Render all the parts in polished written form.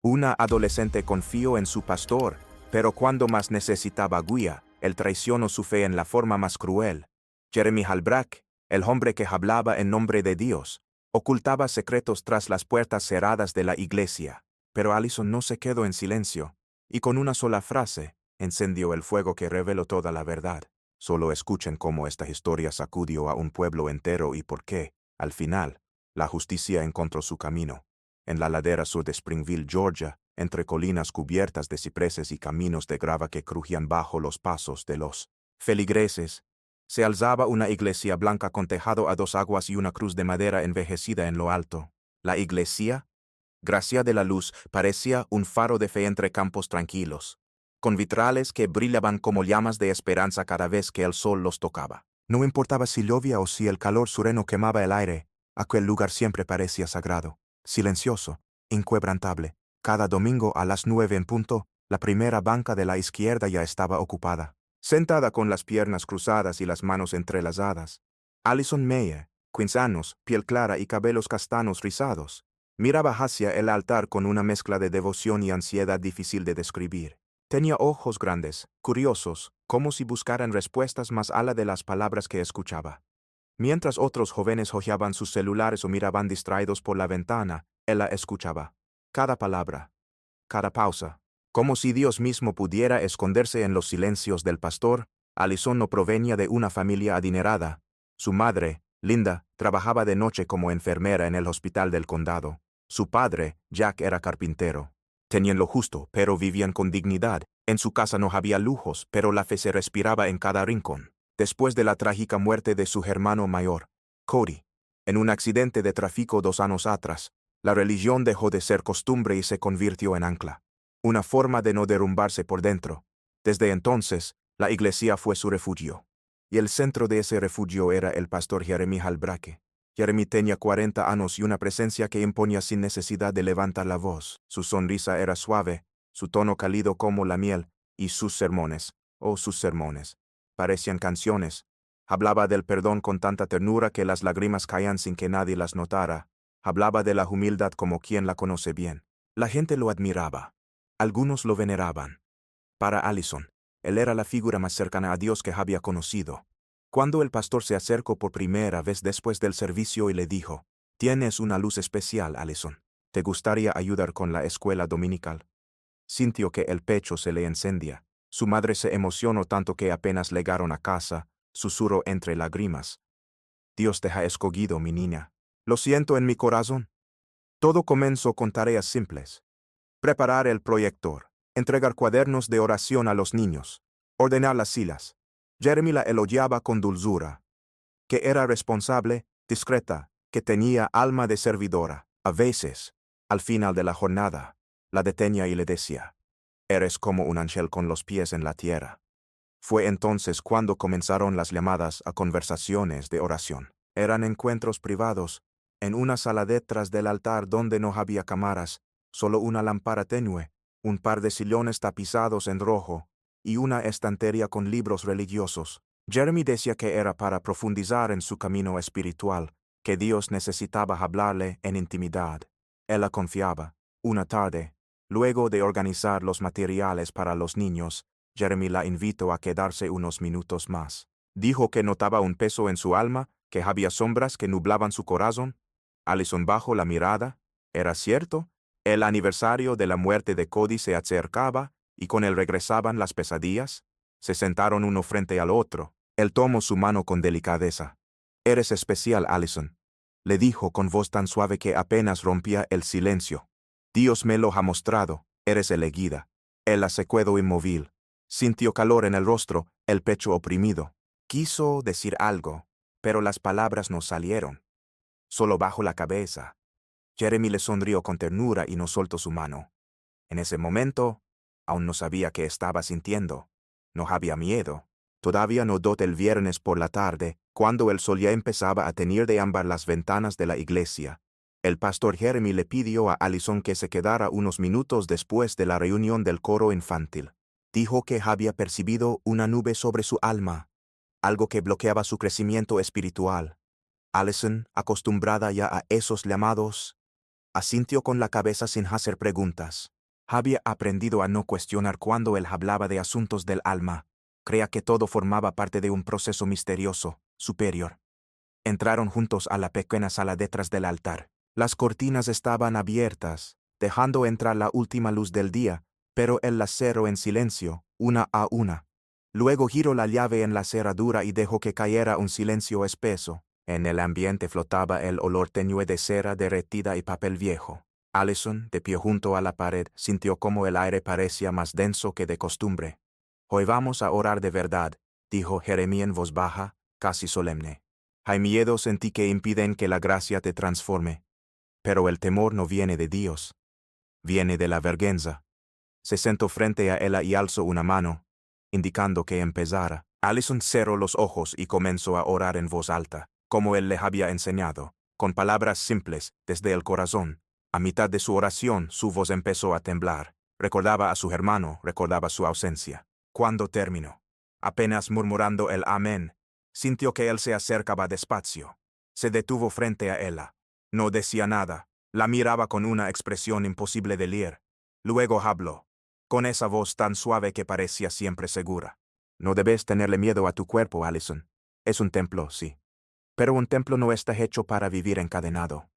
Una adolescente confió en su pastor, pero cuando más necesitaba guía, él traicionó su fe en la forma más cruel. Jeremy Halbrack, el hombre que hablaba en nombre de Dios, ocultaba secretos tras las puertas cerradas de la iglesia. Pero Allison no se quedó en silencio, y con una sola frase, encendió el fuego que reveló toda la verdad. Solo escuchen cómo esta historia sacudió a un pueblo entero y por qué, al final, la justicia encontró su camino. En la ladera sur de Springville, Georgia, entre colinas cubiertas de cipreses y caminos de grava que crujían bajo los pasos de los feligreses, se alzaba una iglesia blanca con tejado a dos aguas y una cruz de madera envejecida en lo alto. La iglesia, gracia de la luz, parecía un faro de fe entre campos tranquilos, con vitrales que brillaban como llamas de esperanza cada vez que el sol los tocaba. No importaba si llovía o si el calor sereno quemaba el aire, aquel lugar siempre parecía sagrado, silencioso, inquebrantable. Cada domingo a las 9 en punto, la primera banca de la izquierda ya estaba ocupada. Sentada con las piernas cruzadas y las manos entrelazadas, Allison Meyer, 15 años, piel clara y cabellos castaños rizados, miraba hacia el altar con una mezcla de devoción y ansiedad difícil de describir. Tenía ojos grandes, curiosos, como si buscaran respuestas más allá de las palabras que escuchaba. Mientras otros jóvenes hojeaban sus celulares o miraban distraídos por la ventana, ella escuchaba. Cada palabra, cada pausa. Como si Dios mismo pudiera esconderse en los silencios del pastor. Allison no provenía de una familia adinerada. Su madre, Linda, trabajaba de noche como enfermera en el hospital del condado. Su padre, Jack, era carpintero. Tenían lo justo, pero vivían con dignidad. En su casa no había lujos, pero la fe se respiraba en cada rincón. Después de la trágica muerte de su hermano mayor, Cody, en un accidente de tráfico 2 años atrás, la religión dejó de ser costumbre y se convirtió en ancla. Una forma de no derrumbarse por dentro. Desde entonces, la iglesia fue su refugio. Y el centro de ese refugio era el pastor Jeremy Halbrack. Jeremy tenía 40 años y una presencia que imponía sin necesidad de levantar la voz. Su sonrisa era suave, su tono cálido como la miel, y sus sermones, parecían canciones. Hablaba del perdón con tanta ternura que las lágrimas caían sin que nadie las notara. Hablaba de la humildad como quien la conoce bien. La gente lo admiraba. Algunos lo veneraban. Para Allison, él era la figura más cercana a Dios que había conocido. Cuando el pastor se acercó por primera vez después del servicio y le dijo, «Tienes una luz especial, Allison. ¿Te gustaría ayudar con la escuela dominical?» Sintió que el pecho se le encendía. Su madre se emocionó tanto que apenas llegaron a casa, susurró entre lágrimas. «Dios te ha escogido, mi niña. Lo siento en mi corazón». Todo comenzó con tareas simples. Preparar el proyector, entregar cuadernos de oración a los niños, ordenar las sillas. Jeremy la elogiaba con dulzura. Que era responsable, discreta, que tenía alma de servidora. A veces, al final de la jornada, la detenía y le decía, «Eres como un ángel con los pies en la tierra». Fue entonces cuando comenzaron las llamadas a conversaciones de oración. Eran encuentros privados, en una sala detrás del altar donde no había cámaras, solo una lámpara tenue, un par de sillones tapizados en rojo, y una estantería con libros religiosos. Jeremy decía que era para profundizar en su camino espiritual, que Dios necesitaba hablarle en intimidad. Ella confiaba. Una tarde, luego de organizar los materiales para los niños, Jeremy la invitó a quedarse unos minutos más. Dijo que notaba un peso en su alma, que había sombras que nublaban su corazón. Allison bajó la mirada. ¿Era cierto? El aniversario de la muerte de Cody se acercaba, y con él regresaban las pesadillas. Se sentaron uno frente al otro. Él tomó su mano con delicadeza. «Eres especial, Allison», le dijo con voz tan suave que apenas rompía el silencio. «Dios me lo ha mostrado, eres elegida». Ella se quedó inmóvil. Sintió calor en el rostro, el pecho oprimido. Quiso decir algo, pero las palabras no salieron. Solo bajó la cabeza. Jeremy le sonrió con ternura y no soltó su mano. En ese momento, aún no sabía qué estaba sintiendo. No había miedo. Todavía no dudó el viernes por la tarde, cuando el sol ya empezaba a teñir de ámbar las ventanas de la iglesia. El pastor Jeremy le pidió a Allison que se quedara unos minutos después de la reunión del coro infantil. Dijo que había percibido una nube sobre su alma, algo que bloqueaba su crecimiento espiritual. Allison, acostumbrada ya a esos llamados, Asintió con la cabeza sin hacer preguntas. Había aprendido a no cuestionar cuando él hablaba de asuntos del alma. Creía que todo formaba parte de un proceso misterioso, superior. Entraron juntos a la pequeña sala detrás del altar. Las cortinas estaban abiertas, dejando entrar la última luz del día, pero él las cerró en silencio, una a una. Luego giró la llave en la cerradura y dejó que cayera un silencio espeso. En el ambiente flotaba el olor tenue de cera derretida y papel viejo. Allison, de pie junto a la pared, sintió como el aire parecía más denso que de costumbre. «Hoy vamos a orar de verdad», dijo Jeremías en voz baja, casi solemne. «Hay miedos en ti que impiden que la gracia te transforme. Pero el temor no viene de Dios. Viene de la vergüenza». Se sentó frente a ella y alzó una mano, indicando que empezara. Allison cerró los ojos y comenzó a orar en voz alta, como él le había enseñado, con palabras simples, desde el corazón. A mitad de su oración, su voz empezó a temblar. Recordaba a su hermano, recordaba su ausencia. Cuando terminó, apenas murmurando el amén, sintió que él se acercaba despacio. Se detuvo frente a ella. No decía nada. La miraba con una expresión imposible de leer. Luego habló, con esa voz tan suave que parecía siempre segura. «No debes tenerle miedo a tu cuerpo, Allison. Es un templo, sí. Pero un templo no está hecho para vivir encadenado».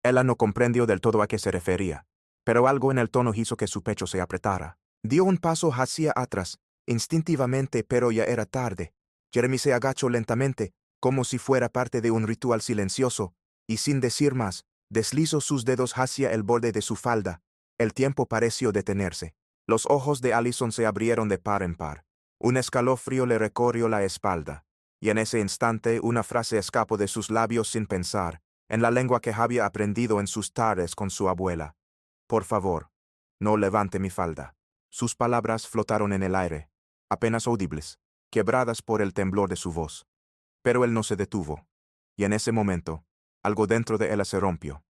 Ella no comprendió del todo a qué se refería, pero algo en el tono hizo que su pecho se apretara. Dio un paso hacia atrás, instintivamente, pero ya era tarde. Jeremy se agachó lentamente, como si fuera parte de un ritual silencioso, y sin decir más, deslizó sus dedos hacia el borde de su falda. El tiempo pareció detenerse. Los ojos de Allison se abrieron de par en par. Un escalofrío le recorrió la espalda, y en ese instante una frase escapó de sus labios sin pensar, en la lengua que había aprendido en sus tardes con su abuela. «Por favor, no levante mi falda». Sus palabras flotaron en el aire, apenas audibles, quebradas por el temblor de su voz. Pero él no se detuvo, y en ese momento, algo dentro de él se rompió.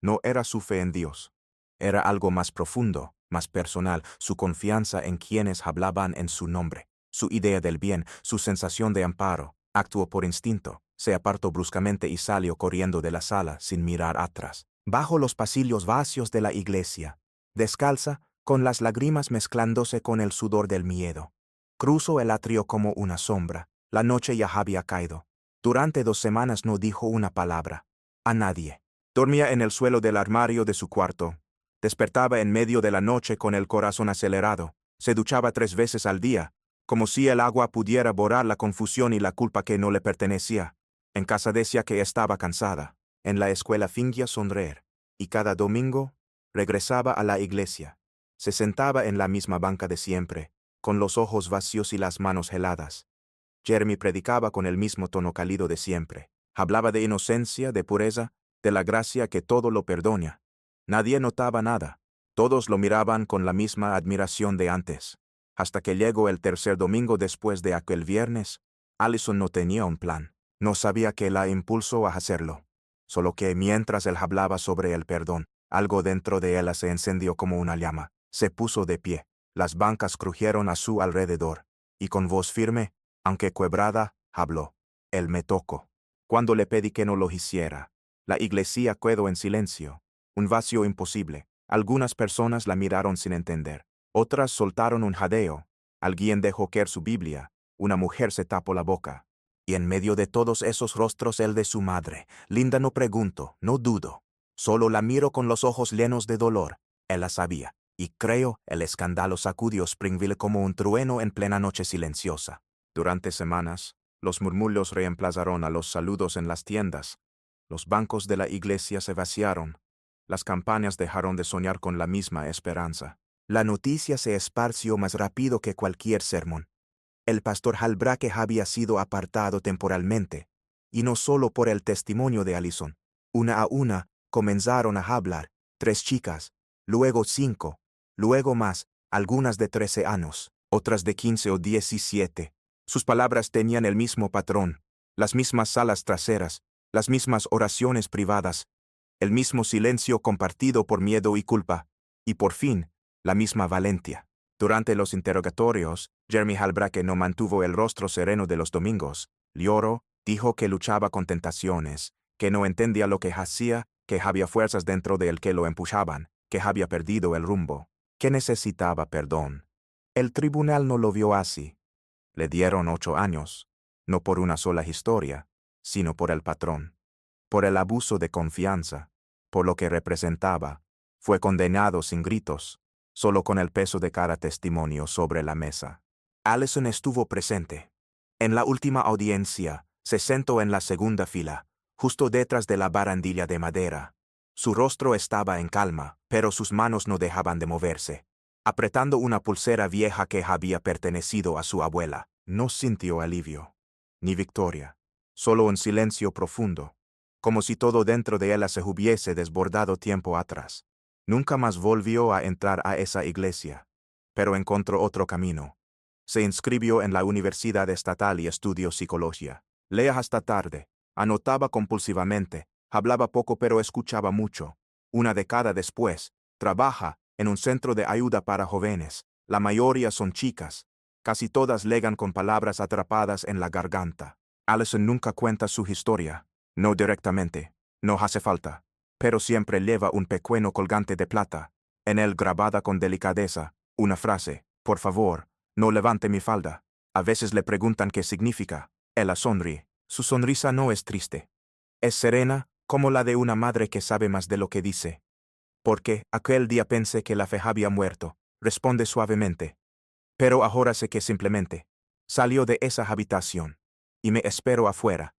No era su fe en Dios. Era algo más profundo, más personal, su confianza en quienes hablaban en su nombre, su idea del bien, su sensación de amparo. Actuó por instinto, se apartó bruscamente y salió corriendo de la sala sin mirar atrás. Bajo los pasillos vacíos de la iglesia, descalza, con las lágrimas mezclándose con el sudor del miedo. Cruzó el atrio como una sombra. La noche ya había caído. Durante 2 semanas no dijo una palabra. A nadie. Dormía en el suelo del armario de su cuarto. Despertaba en medio de la noche con el corazón acelerado. Se duchaba 3 veces al día, como si el agua pudiera borrar la confusión y la culpa que no le pertenecía. En casa decía que estaba cansada. En la escuela fingía sonreír. Y cada domingo regresaba a la iglesia. Se sentaba en la misma banca de siempre, con los ojos vacíos y las manos heladas. Jeremy predicaba con el mismo tono cálido de siempre. Hablaba de inocencia, de pureza, de la gracia que todo lo perdona. Nadie notaba nada. Todos lo miraban con la misma admiración de antes. Hasta que llegó el tercer domingo después de aquel viernes, Allison no tenía un plan. No sabía qué la impulsó a hacerlo. Solo que mientras él hablaba sobre el perdón, algo dentro de él se encendió como una llama. Se puso de pie. Las bancas crujieron a su alrededor. Y con voz firme, aunque quebrada, habló. «Él me tocó. Cuando le pedí que no lo hiciera». La iglesia quedó en silencio. Un vacío imposible. Algunas personas la miraron sin entender. Otras soltaron un jadeo. Alguien dejó caer su Biblia. Una mujer se tapó la boca. Y en medio de todos esos rostros el de su madre. Linda, no pregunto, no dudo. Solo la miro con los ojos llenos de dolor. Ella sabía. Y creo, el escándalo sacudió Springville como un trueno en plena noche silenciosa. Durante semanas, los murmullos reemplazaron a los saludos en las tiendas. Los bancos de la iglesia se vaciaron. Las campanas dejaron de soñar con la misma esperanza. La noticia se esparció más rápido que cualquier sermón. El pastor Halbrake había sido apartado temporalmente, y no solo por el testimonio de Allison. Una a una, comenzaron a hablar, 3 chicas, luego 5, luego más, algunas de 13 años, otras de 15 o 17. Sus palabras tenían el mismo patrón, las mismas salas traseras, las mismas oraciones privadas, el mismo silencio compartido por miedo y culpa, y por fin, la misma valentía. Durante los interrogatorios, Jeremy Halbrake no mantuvo el rostro sereno de los domingos. Lloró, dijo que luchaba con tentaciones, que no entendía lo que hacía, que había fuerzas dentro de él que lo empujaban, que había perdido el rumbo, que necesitaba perdón. El tribunal no lo vio así. Le dieron 8 años, no por una sola historia, sino por el patrón, por el abuso de confianza, por lo que representaba. Fue condenado sin gritos, solo con el peso de cada testimonio sobre la mesa. Allison estuvo presente. En la última audiencia, se sentó en la segunda fila, justo detrás de la barandilla de madera. Su rostro estaba en calma, pero sus manos no dejaban de moverse, apretando una pulsera vieja que había pertenecido a su abuela. No sintió alivio, ni victoria, solo un silencio profundo, como si todo dentro de él se hubiese desbordado tiempo atrás. Nunca más volvió a entrar a esa iglesia, pero encontró otro camino. Se inscribió en la Universidad Estatal y estudió psicología. Leía hasta tarde, anotaba compulsivamente, hablaba poco pero escuchaba mucho. Una década después, trabaja en un centro de ayuda para jóvenes. La mayoría son chicas. Casi todas legan con palabras atrapadas en la garganta. Allison nunca cuenta su historia. No directamente. No hace falta. Pero siempre lleva un pequeño colgante de plata. En él grabada con delicadeza, una frase: por favor, no levante mi falda. A veces le preguntan qué significa. Ella sonríe. Su sonrisa no es triste. Es serena, como la de una madre que sabe más de lo que dice. Porque aquel día pensé que la fe había muerto, responde suavemente. Pero ahora sé que simplemente salió de esa habitación. Y me espero afuera,